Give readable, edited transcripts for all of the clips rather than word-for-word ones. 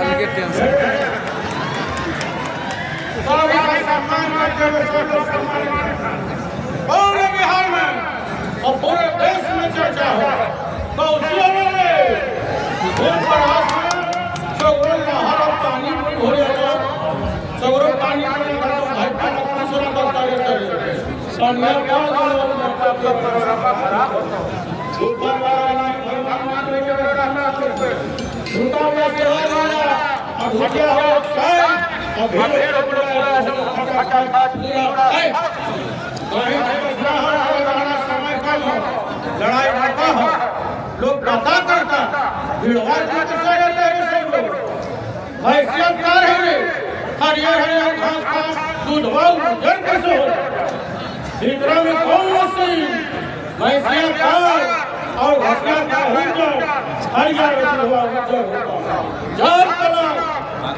उनके टेंशन। पूरे बिहार में और पूरे देश में चर्चा हो पानी हो जाएगा सगरों पानी लड़ाई करता हो लोग कथा करता हरियर हरियर घास का दूधवा उजर कैसे हो भीतरा में कौन मसीन भैंसिया का और घसिया का हो जाए हरियर दूधवा उजर होता जब तला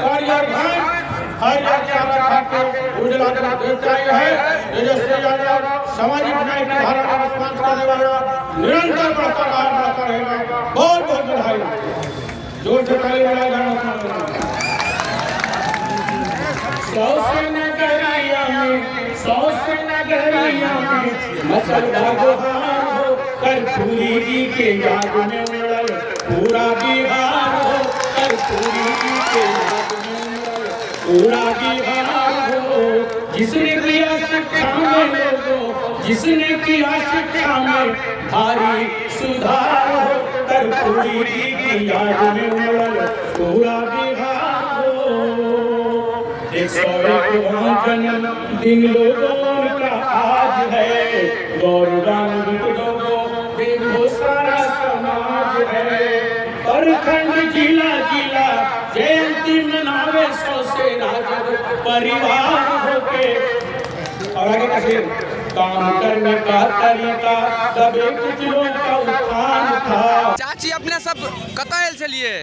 हरियर घास हरियर चारा खा के उजला कर देता है तेजस्वी यादव सामाजिक न्याय की धारा का विश्वास करने वाला निरंतर बढ़ता रहेगा। बहुत बहुत बधाई जोर से ताली बजाएगा। सौ से नगरिया में मचलता गुहार हो कर्पूरी जी के याद में उड़ल पूरा बिहार हो कर्पूरी जी के याद में उड़ल पूरा बिहार हो जिसने किया शिक्षा में लोगों जिसने किया शिक्षा में भारी सुधार हो कर्पूरी जी के याद में उड़ल पूरा बिहार हो। 101वां जन्मदिन लोगों का आज है गौरवान्वित लोगों देखो सारा समाज है प्रखंड जिला जिला जयंती मनावे 100 से राजद परिवार होके और आगे का शेर काम करने का तरीका दबे कुछ लोग का उत्थान था। चाची अपने सब कतऽ आयल छलिए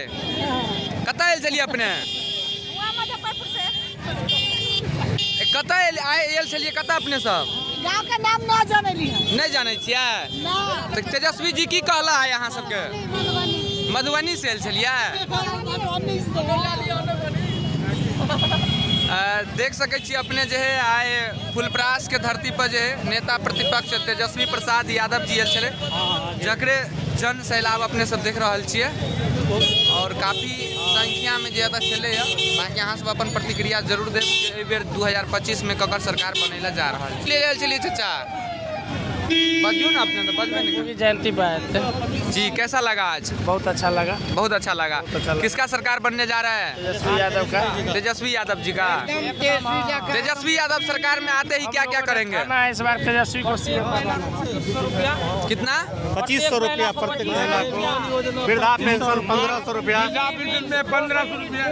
अपने कतऽ आयल छलिए कतऽ अपने सब गांव के नाम न जानली है नहीं जाने छियै तो तेजस्वी जी की कहला है यहाँ सबके मधुबनी से आयल छलिए। देख सके छी अपने जो है आए फुलपरास के धरती पर जो है नेता प्रतिपक्ष तेजस्वी प्रसाद यादव जी आयल छले जकरे जन सैलाब अपने सब देख रहा छिए और काफ़ी संख्या में ज्यादा चले बाकी यहाँ सब अपन प्रतिक्रिया जरूर दे बेर 2025 में ककर सरकार बनेला जा रहा है। चलिए चाचा बजियो ना अपने तो बजबे नहीं जयंती बात जी कैसा लगा आज? बहुत अच्छा लगा किसका सरकार बनने जा रहा है? तेजस्वी यादव का तेजस्वी यादव जी का। तेजस्वी यादव सरकार में आते ही क्या क्या करेंगे? इस बार तेजस्वी को कितना 2500 रुपया प्रत्येक महिला को वृद्धा पेंशन 1500 रुपया 1500 रुपया